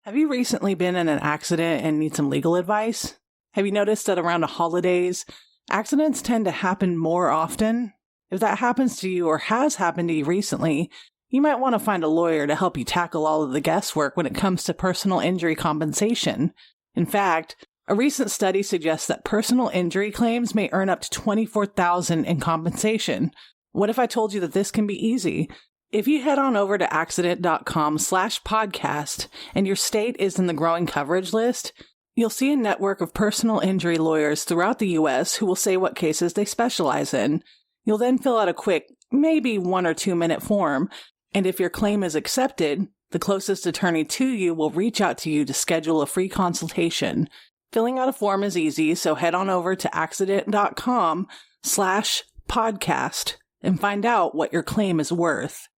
Have you recently been in an accident and need some legal advice? Have you noticed that around the holidays, accidents tend to happen more often? If that happens to you or has happened to you recently, you might want to find a lawyer to help you tackle all of the guesswork when it comes to personal injury compensation. In fact, a recent study suggests that personal injury claims may earn up to $24,000 in compensation. What if I told you that this can be easy? If you head on over to accident.com/podcast and your state is in the growing coverage list, you'll see a network of personal injury lawyers throughout the U.S. who will say what cases they specialize in. You'll then fill out a quick, maybe 1 or 2 minute form, and if your claim is accepted, the closest attorney to you will reach out to you to schedule a free consultation. Filling out a form is easy, so head on over to accident.com/podcast and find out what your claim is worth.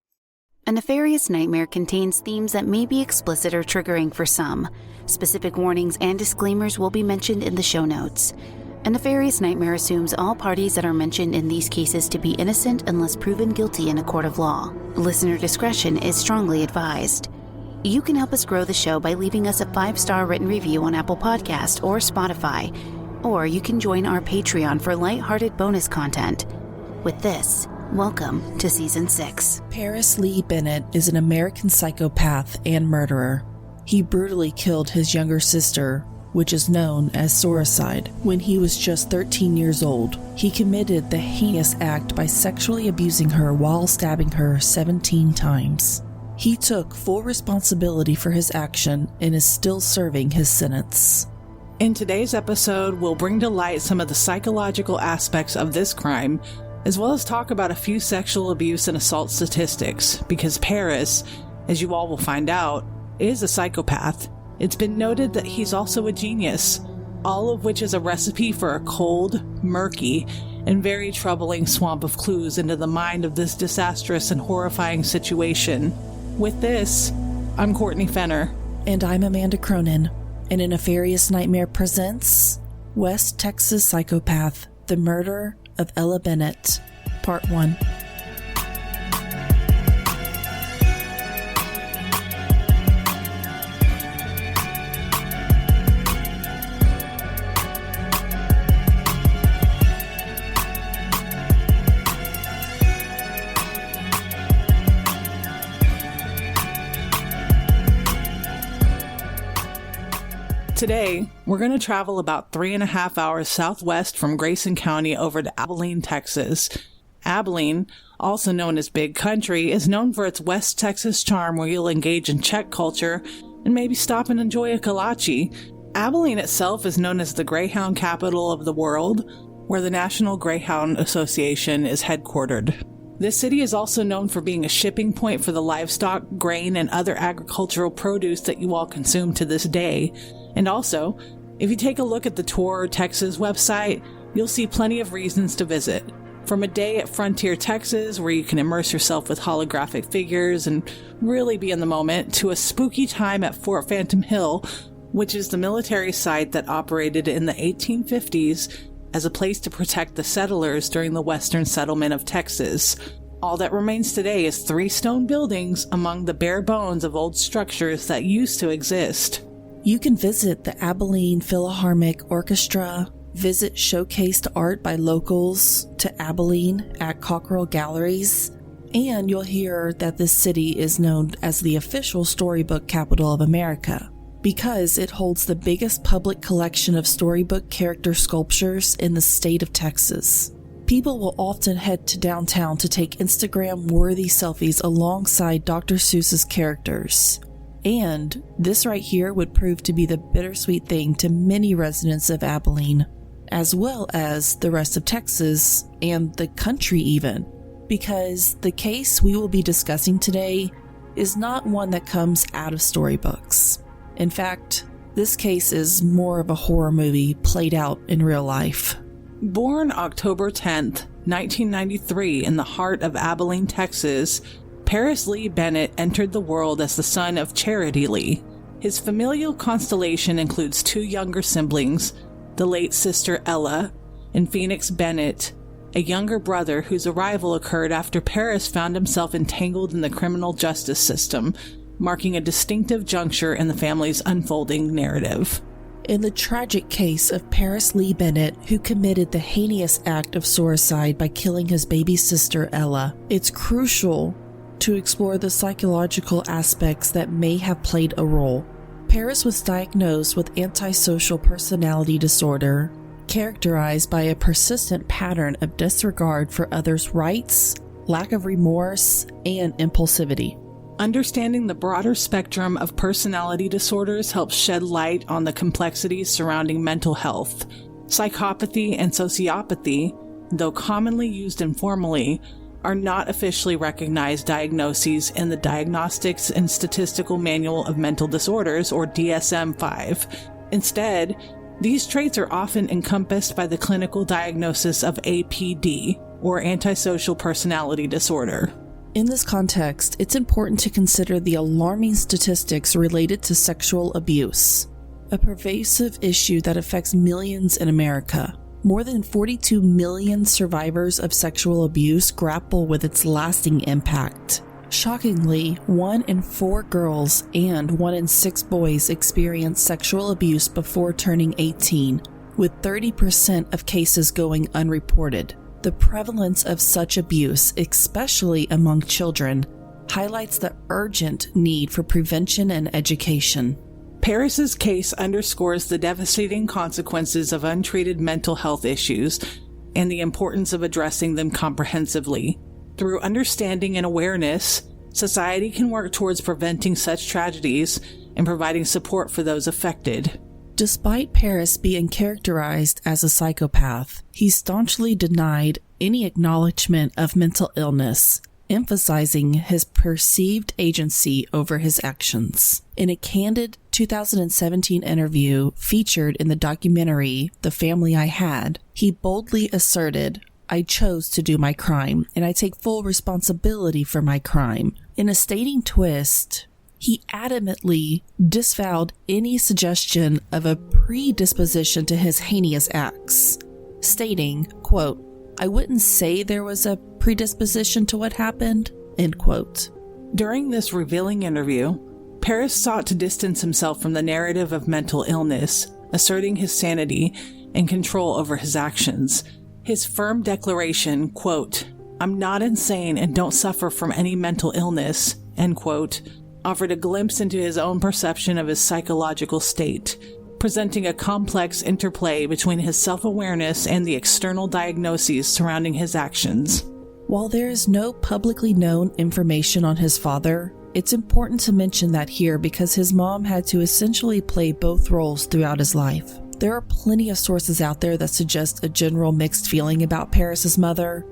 A Nefarious Nightmare contains themes that may be explicit or triggering for some. Specific warnings and disclaimers will be mentioned in the show notes. A Nefarious Nightmare assumes all parties that are mentioned in these cases to be innocent unless proven guilty in a court of law. Listener discretion is strongly advised. You can help us grow the show by leaving us a 5-star written review on Apple Podcast or Spotify, or you can join our Patreon for lighthearted bonus content. With this, welcome to Season 6. Paris Lee Bennett is an American psychopath and murderer. He brutally killed his younger sister, which is known as Sororicide, when he was just 13 years old. He committed the heinous act by sexually abusing her while stabbing her 17 times. He took full responsibility for his action and is still serving his sentence. In today's episode, we'll bring to light some of the psychological aspects of this crime, as well as talk about a few sexual abuse and assault statistics, because Paris, as you all will find out, is a psychopath. It's been noted that he's also a genius, all of which is a recipe for a cold, murky, and very troubling swamp of clues into the mind of this disastrous and horrifying situation. With this, I'm Courtney Fenner. And I'm Amanda Cronin. And A Nefarious Nightmare presents West Texas Psychopath, The Murder of Ella Bennett, Part 1. Today, we're going to travel about 3.5 hours southwest from Grayson County over to Abilene, Texas. Abilene, also known as Big Country, is known for its West Texas charm where you'll engage in Czech culture and maybe stop and enjoy a kolache. Abilene itself is known as the Greyhound capital of the world, where the National Greyhound Association is headquartered. This city is also known for being a shipping point for the livestock, grain, and other agricultural produce that you all consume to this day. And also, if you take a look at the Tour Texas website, you'll see plenty of reasons to visit. From a day at Frontier, Texas, where you can immerse yourself with holographic figures and really be in the moment, to a spooky time at Fort Phantom Hill, which is the military site that operated in the 1850s as a place to protect the settlers during the western settlement of Texas. All that remains today is 3 stone buildings among the bare bones of old structures that used to exist. You can visit the Abilene Philharmonic Orchestra, visit showcased art by locals to Abilene at Cockrell Galleries, and you'll hear that this city is known as the official storybook capital of America because it holds the biggest public collection of storybook character sculptures in the state of Texas. People will often head to downtown to take Instagram-worthy selfies alongside Dr. Seuss's characters. And this right here would prove to be the bittersweet thing to many residents of Abilene, as well as the rest of Texas and the country even, because the case we will be discussing today is not one that comes out of storybooks. In fact, this case is more of a horror movie played out in real life. Born October 10th, 1993 in the heart of Abilene, Texas, Paris Lee Bennett entered the world as the son of Charity Lee. His familial constellation includes 2 younger siblings, the late sister Ella and Phoenix Bennett, a younger brother whose arrival occurred after Paris found himself entangled in the criminal justice system, marking a distinctive juncture in the family's unfolding narrative. In the tragic case of Paris Lee Bennett, who committed the heinous act of sororicide by killing his baby sister Ella, it's crucial to explore the psychological aspects that may have played a role. Paris was diagnosed with antisocial personality disorder, characterized by a persistent pattern of disregard for others' rights, lack of remorse, and impulsivity. Understanding the broader spectrum of personality disorders helps shed light on the complexities surrounding mental health. Psychopathy and sociopathy, though commonly used informally, are not officially recognized diagnoses in the Diagnostics and Statistical Manual of Mental Disorders, or DSM-5. Instead, these traits are often encompassed by the clinical diagnosis of APD, or antisocial personality disorder. In this context, it's important to consider the alarming statistics related to sexual abuse, a pervasive issue that affects millions in America. More than 42 million survivors of sexual abuse grapple with its lasting impact. Shockingly, 1 in 4 girls and 1 in 6 boys experience sexual abuse before turning 18, with 30% of cases going unreported. The prevalence of such abuse, especially among children, highlights the urgent need for prevention and education. Paris's case underscores the devastating consequences of untreated mental health issues and the importance of addressing them comprehensively. Through understanding and awareness, society can work towards preventing such tragedies and providing support for those affected. Despite Paris being characterized as a psychopath, he staunchly denied any acknowledgement of mental illness, emphasizing his perceived agency over his actions. In a candid 2017 interview featured in the documentary The Family I Had, he boldly asserted, "I chose to do my crime, and I take full responsibility for my crime." In a stating twist, he adamantly disavowed any suggestion of a predisposition to his heinous acts, stating, quote, "I wouldn't say there was a predisposition to what happened," end quote. During this revealing interview, Paris sought to distance himself from the narrative of mental illness, asserting his sanity and control over his actions. His firm declaration, quote, "I'm not insane and don't suffer from any mental illness," end quote, offered a glimpse into his own perception of his psychological state, presenting a complex interplay between his self-awareness and the external diagnoses surrounding his actions. While there is no publicly known information on his father, it's important to mention that here because his mom had to essentially play both roles throughout his life. There are plenty of sources out there that suggest a general mixed feeling about Paris's mother.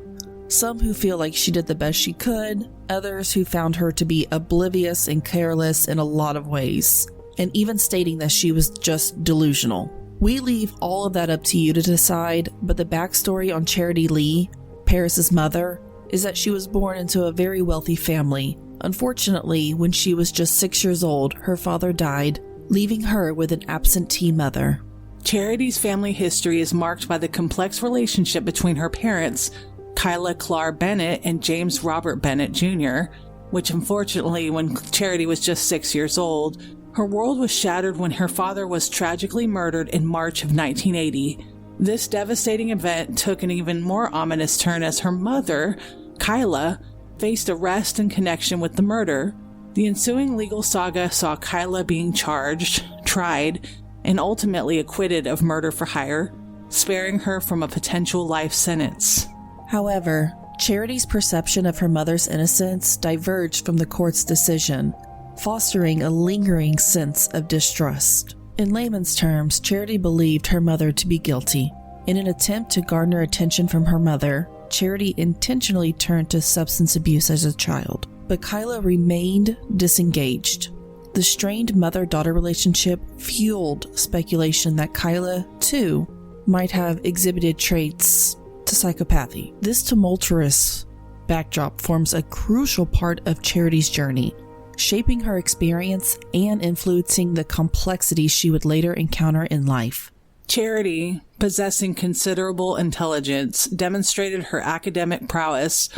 Some who feel like she did the best she could, others who found her to be oblivious and careless in a lot of ways, and even stating that she was just delusional. We leave all of that up to you to decide, but the backstory on Charity Lee, Paris's mother, is that she was born into a very wealthy family. Unfortunately, when she was just 6 years old, her father died, leaving her with an absentee mother. Charity's family history is marked by the complex relationship between her parents, Kyla Clark Bennett and James Robert Bennett Jr., which unfortunately, when Charity was just 6 years old, her world was shattered when her father was tragically murdered in March of 1980. This devastating event took an even more ominous turn as her mother, Kyla, faced arrest in connection with the murder. The ensuing legal saga saw Kyla being charged, tried, and ultimately acquitted of murder for hire, sparing her from a potential life sentence. However, Charity's perception of her mother's innocence diverged from the court's decision, fostering a lingering sense of distrust. In layman's terms, Charity believed her mother to be guilty. In an attempt to garner attention from her mother, Charity intentionally turned to substance abuse as a child, but Kyla remained disengaged. The strained mother-daughter relationship fueled speculation that Kyla, too, might have exhibited traits to psychopathy. This tumultuous backdrop forms a crucial part of Charity's journey, shaping her experience and influencing the complexities she would later encounter in life. Charity, possessing considerable intelligence, demonstrated her academic prowess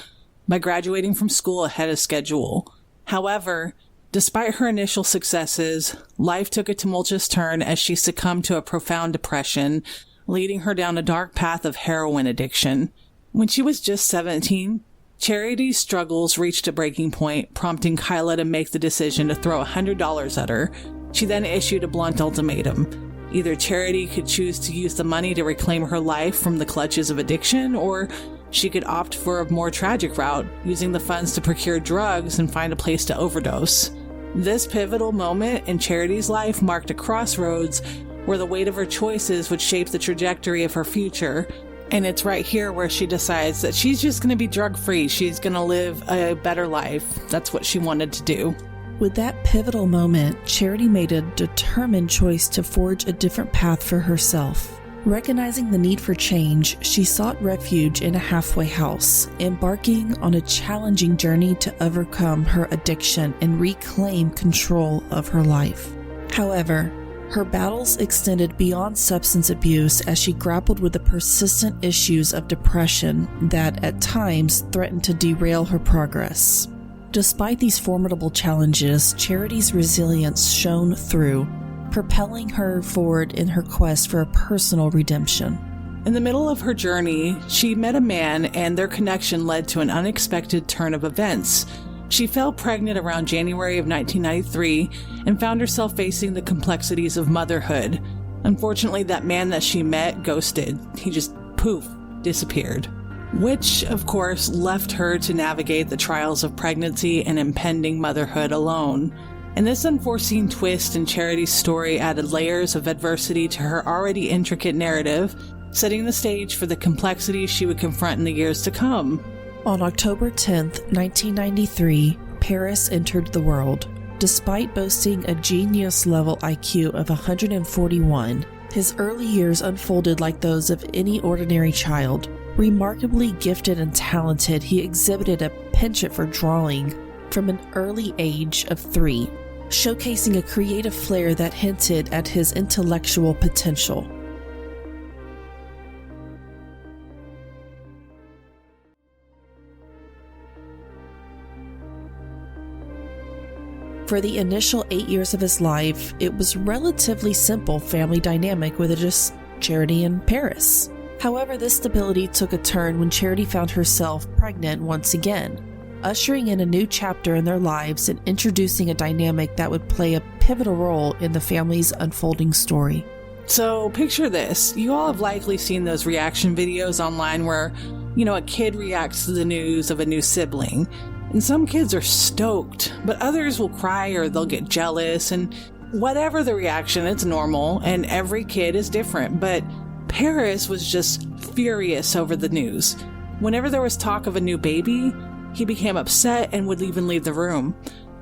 by graduating from school ahead of schedule. However, Despite her initial successes, life took a tumultuous turn as she succumbed to a profound depression, leading her down a dark path of heroin addiction. When she was just 17, Charity's struggles reached a breaking point, prompting Kyla to make the decision to throw $100 at her. She then issued a blunt ultimatum. Either Charity could choose to use the money to reclaim her life from the clutches of addiction, or she could opt for a more tragic route, using the funds to procure drugs and find a place to overdose. This pivotal moment in Charity's life marked a crossroads where the weight of her choices would shape the trajectory of her future. And it's right here where she decides that she's just going to be drug-free. She's going to live a better life. That's what she wanted to do. With that pivotal moment, Charity made a determined choice to forge a different path for herself. Recognizing the need for change, she sought refuge in a halfway house, embarking on a challenging journey to overcome her addiction and reclaim control of her life. However, her battles extended beyond substance abuse as she grappled with the persistent issues of depression that at times threatened to derail her progress. Despite these formidable challenges, Charity's resilience shone through, propelling her forward in her quest for a personal redemption. In the middle of her journey, she met a man, and their connection led to an unexpected turn of events. She fell pregnant around January of 1993 and found herself facing the complexities of motherhood. Unfortunately, that man that she met ghosted. He just poof, disappeared. Which, of course, left her to navigate the trials of pregnancy and impending motherhood alone. And this unforeseen twist in Charity's story added layers of adversity to her already intricate narrative, setting the stage for the complexities she would confront in the years to come. On October 10th, 1993, Paris entered the world. Despite boasting a genius-level IQ of 141, his early years unfolded like those of any ordinary child. Remarkably gifted and talented, he exhibited a penchant for drawing from an early age of 3, showcasing a creative flair that hinted at his intellectual potential. For the initial 8 years of his life, it was relatively simple family dynamic with just Charity and Paris. However, this stability took a turn when Charity found herself pregnant once again, ushering in a new chapter in their lives and introducing a dynamic that would play a pivotal role in the family's unfolding story. So picture this. You all have likely seen those reaction videos online where, a kid reacts to the news of a new sibling. And some kids are stoked, but others will cry or they'll get jealous, and whatever the reaction, it's normal, and every kid is different. But Paris was just furious over the news. Whenever there was talk of a new baby, he became upset and would even leave the room.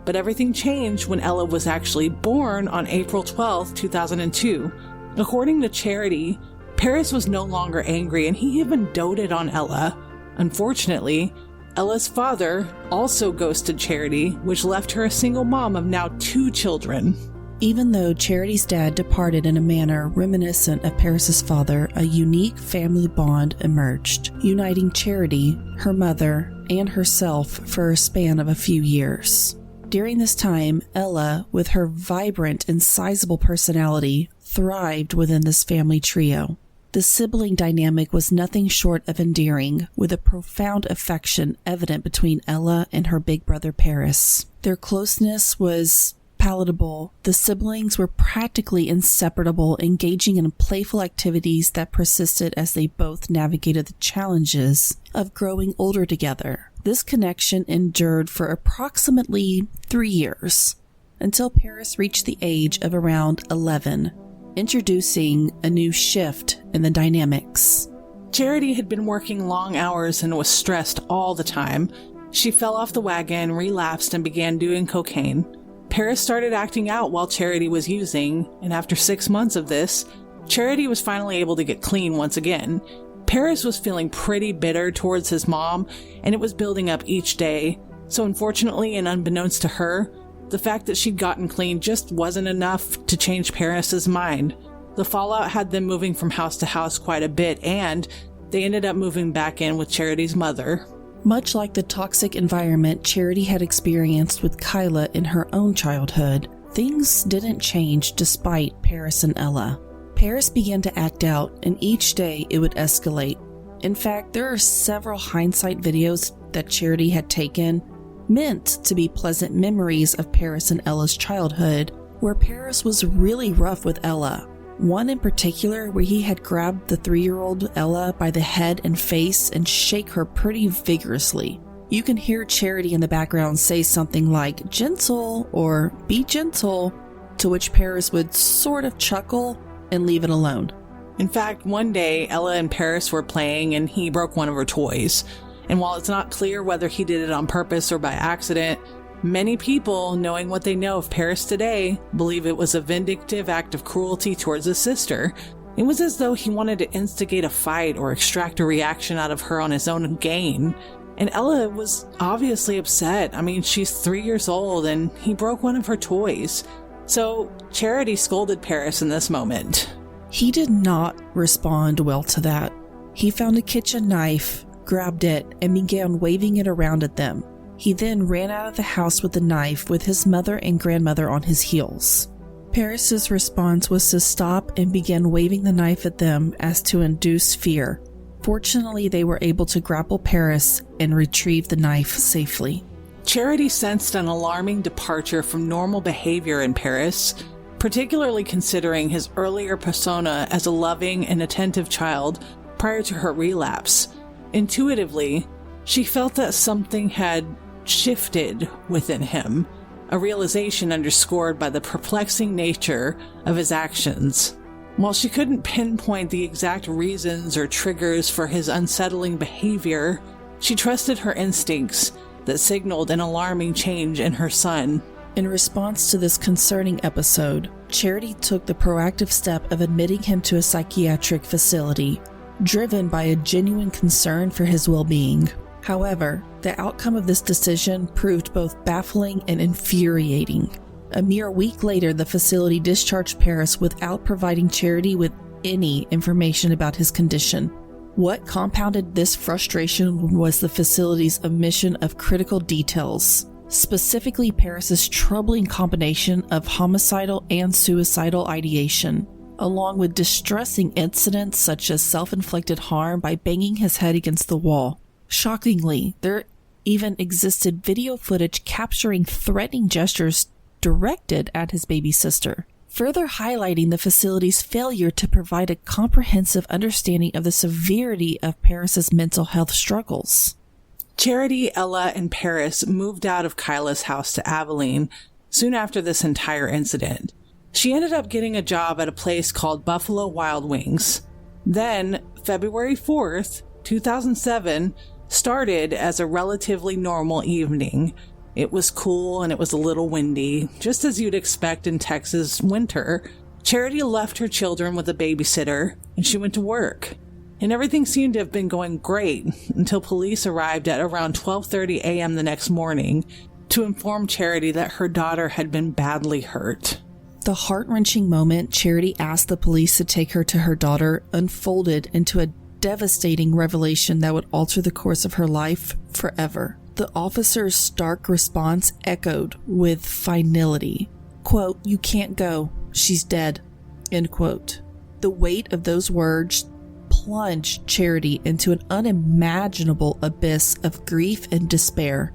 But everything changed when Ella was actually born on April 12, 2002. According to Charity, Paris was no longer angry, and he even doted on Ella. Unfortunately, Ella's father also ghosted Charity, which left her a single mom of now 2 children. Even though Charity's dad departed in a manner reminiscent of Paris's father, a unique family bond emerged, uniting Charity, her mother, and herself for a span of a few years. During this time, Ella, with her vibrant and sizable personality, thrived within this family trio. The sibling dynamic was nothing short of endearing, with a profound affection evident between Ella and her big brother Paris. Their closeness was palatable. The siblings were practically inseparable, engaging in playful activities that persisted as they both navigated the challenges of growing older together. This connection endured for approximately 3 years, until Paris reached the age of around 11. Introducing a new shift in the dynamics. Charity had been working long hours and was stressed all the time. She fell off the wagon, relapsed, and began doing cocaine. Paris started acting out while Charity was using, and after 6 months of this, Charity was finally able to get clean once again. Paris was feeling pretty bitter towards his mom, and it was building up each day. So unfortunately, and unbeknownst to her, the fact that she'd gotten clean just wasn't enough to change Paris's mind. The fallout had them moving from house to house quite a bit, and they ended up moving back in with Charity's mother. Much like the toxic environment Charity had experienced with Kyla in her own childhood, things didn't change despite Paris and Ella. Paris began to act out, and each day it would escalate. In fact, there are several hindsight videos that Charity had taken, meant to be pleasant memories of Paris and Ella's childhood, where Paris was really rough with Ella. One in particular where he had grabbed the 3-year-old Ella by the head and face and shake her pretty vigorously. You can hear Charity in the background say something like, "gentle," or "be gentle," to which Paris would sort of chuckle and leave it alone. In fact, one day, Ella and Paris were playing and he broke one of her toys. And while it's not clear whether he did it on purpose or by accident, many people, knowing what they know of Paris today, believe it was a vindictive act of cruelty towards his sister. It was as though he wanted to instigate a fight or extract a reaction out of her on his own gain. And Ella was obviously upset. I mean, she's 3 years old and he broke one of her toys. So Charity scolded Paris in this moment. He did not respond well to that. He found a kitchen knife, grabbed it, and began waving it around at them. He then ran out of the house with the knife with his mother and grandmother on his heels. Paris's response was to stop and begin waving the knife at them as to induce fear. Fortunately, they were able to grapple Paris and retrieve the knife safely. Charity sensed an alarming departure from normal behavior in Paris, particularly considering his earlier persona as a loving and attentive child prior to her relapse. Intuitively, she felt that something had shifted within him, a realization underscored by the perplexing nature of his actions. While she couldn't pinpoint the exact reasons or triggers for his unsettling behavior, she trusted her instincts that signaled an alarming change in her son. In response to this concerning episode, Charity took the proactive step of admitting him to a psychiatric facility, driven by a genuine concern for his well-being. However, the outcome of this decision proved both baffling and infuriating. A mere week later, the facility discharged Paris without providing Charity with any information about his condition. What compounded this frustration was the facility's omission of critical details, specifically Paris's troubling combination of homicidal and suicidal ideation, along with distressing incidents such as self-inflicted harm by banging his head against the wall. Shockingly, there even existed video footage capturing threatening gestures directed at his baby sister, further highlighting the facility's failure to provide a comprehensive understanding of the severity of Paris's mental health struggles. Charity, Ella, and Paris moved out of Kyla's house to Abilene soon after this entire incident. She ended up getting a job at a place called Buffalo Wild Wings. Then, February 4th, 2007, started as a relatively normal evening. It was cool and it was a little windy, just as you'd expect in Texas winter. Charity left her children with a babysitter and she went to work. And everything seemed to have been going great until police arrived at around 12:30 a.m. the next morning to inform Charity that her daughter had been badly hurt. The heart-wrenching moment Charity asked the police to take her to her daughter unfolded into a devastating revelation that would alter the course of her life forever. The officer's stark response echoed with finality. Quote, "You can't go. She's dead." End quote. The weight of those words plunged Charity into an unimaginable abyss of grief and despair.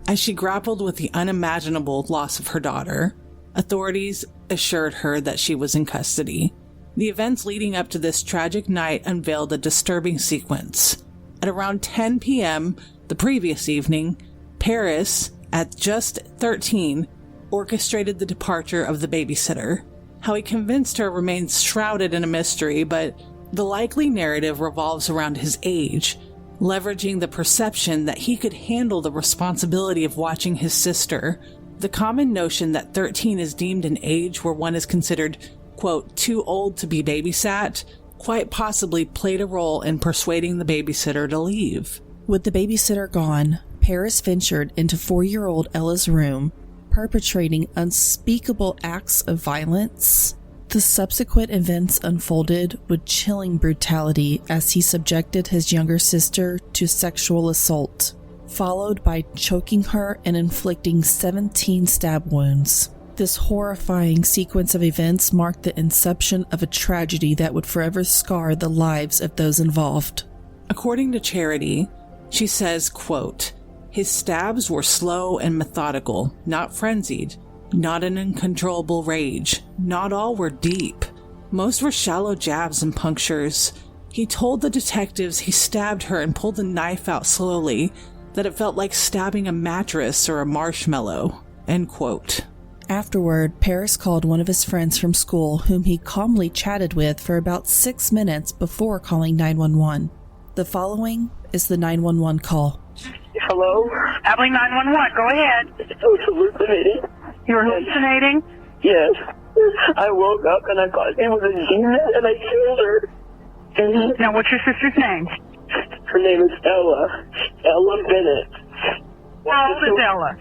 As she grappled with the unimaginable loss of her daughter, authorities assured her that she was in custody. The events leading up to this tragic night unveiled a disturbing sequence. At around 10 p.m. the previous evening, Paris, at just 13, orchestrated the departure of the babysitter. How he convinced her remains shrouded in a mystery, but the likely narrative revolves around his age, leveraging the perception that he could handle the responsibility of watching his sister. The common notion that 13 is deemed an age where one is considered, quote, too old to be babysat, quite possibly played a role in persuading the babysitter to leave. With the babysitter gone, Paris ventured into 4-year-old Ella's room, perpetrating unspeakable acts of violence. The subsequent events unfolded with chilling brutality as he subjected his younger sister to sexual assault, followed by choking her and inflicting 17 stab wounds. This horrifying sequence of events marked the inception of a tragedy that would forever scar the lives of those involved. According to Charity, she says, quote, "His stabs were slow and methodical, not frenzied, not an uncontrollable rage. Not all were deep. Most were shallow jabs and punctures. He told the detectives he stabbed her and pulled the knife out slowly, that it felt like stabbing a mattress or a marshmallow." End quote. Afterward, Paris called one of his friends from school whom he calmly chatted with for about 6 minutes before calling 911. The following is the 911 call. Hello? Abilene 911, go ahead. I was hallucinating. You were hallucinating? Yes. I woke up and I thought it was a demon and I killed her. And Now, what's your sister's name? her name is Ella. Ella Bennett. How old is Ella?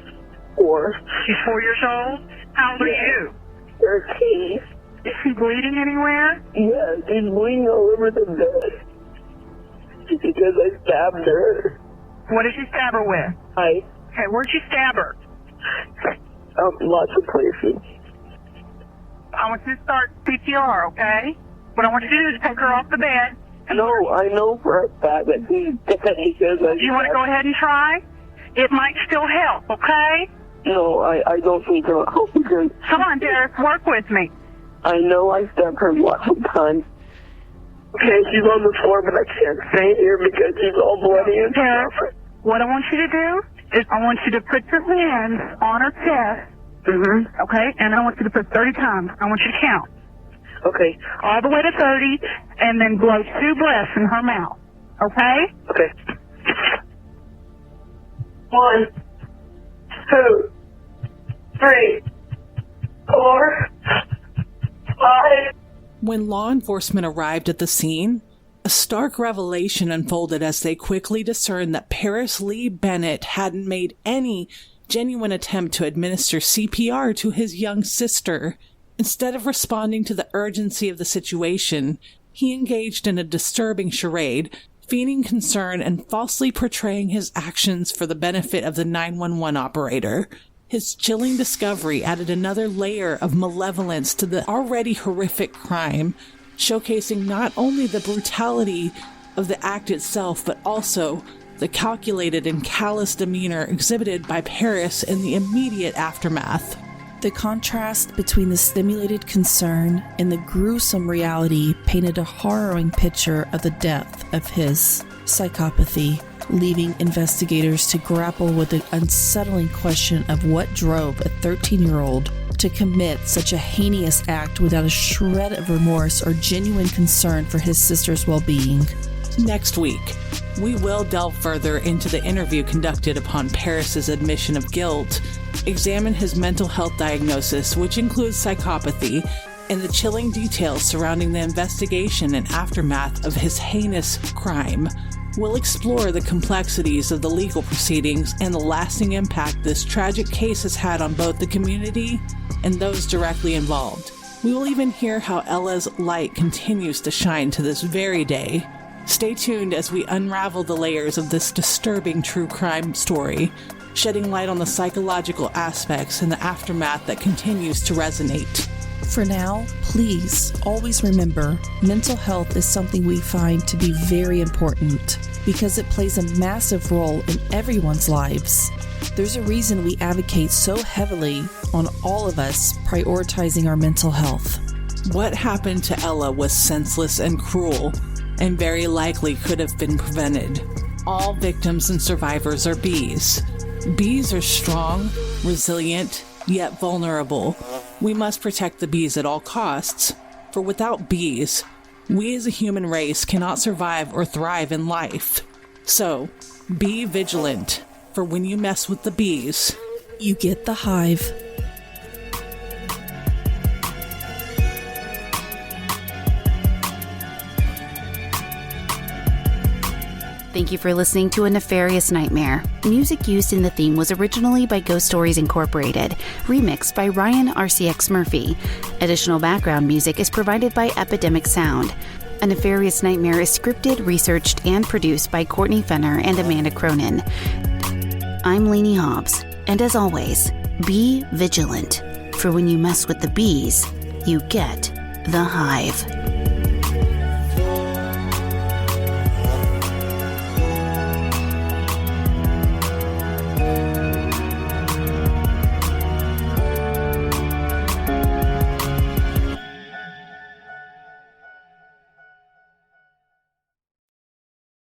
4. She's 4 years old? How old are you? 13. Is she bleeding anywhere? Yeah, she's bleeding all over the bed. Because I stabbed her. What did you stab her with? Okay, where'd you stab her? Lots of places. I want you to start CPR, okay? What I want you to do is take her off the bed. No, I know for a fact that she's dead because I... You want to go ahead and try? It might still help, okay? No, I don't think so. Because Come on, Derek, work with me. I know I stabbed her lots of times. Okay, she's on the floor, but I can't stay here because she's all bloody and Derek, stuff. what I want you to do is I want you to put your hands on her chest, okay? And I want you to put 30 times. I want you to count. Okay. All the way to 30, and then blow 2 breaths in her mouth, okay? Okay. 1, 2, 3, 4, 5. When law enforcement arrived at the scene, a stark revelation unfolded as they quickly discerned that Paris Lee Bennett hadn't made any genuine attempt to administer CPR to his young sister. Instead of responding to the urgency of the situation, he engaged in a disturbing charade, feigning concern and falsely portraying his actions for the benefit of the 911 operator. His chilling discovery added another layer of malevolence to the already horrific crime, showcasing not only the brutality of the act itself, but also the calculated and callous demeanor exhibited by Paris in the immediate aftermath. The contrast between the stimulated concern and the gruesome reality painted a harrowing picture of the depth of his psychopathy, leaving investigators to grapple with the unsettling question of what drove a 13-year-old to commit such a heinous act without a shred of remorse or genuine concern for his sister's well-being. Next week, we will delve further into the interview conducted upon Paris's admission of guilt, examine his mental health diagnosis, which includes psychopathy, and the chilling details surrounding the investigation and aftermath of his heinous crime. We'll explore the complexities of the legal proceedings and the lasting impact this tragic case has had on both the community and those directly involved. We will even hear how Ella's light continues to shine to this very day. Stay tuned as we unravel the layers of this disturbing true crime story, shedding light on the psychological aspects and the aftermath that continues to resonate. For now, please always remember, mental health is something we find to be very important because it plays a massive role in everyone's lives. There's a reason we advocate so heavily on all of us prioritizing our mental health. What happened to Ella was senseless and cruel, and very likely could have been prevented. All victims and survivors are bees. Bees are strong, resilient, yet vulnerable. We must protect the bees at all costs, for without bees, we as a human race cannot survive or thrive in life. So, be vigilant, for when you mess with the bees, you get the hive. Thank you for listening to A Nefarious Nightmare. Music used in the theme was originally by Ghost Stories Incorporated, remixed by Ryan RCX Murphy. Additional background music is provided by Epidemic Sound. A Nefarious Nightmare is scripted, researched, and produced by Courtney Fenner and Amanda Cronin. I'm Lainey Hobbs, and as always, be vigilant, for when you mess with the bees, you get the hive.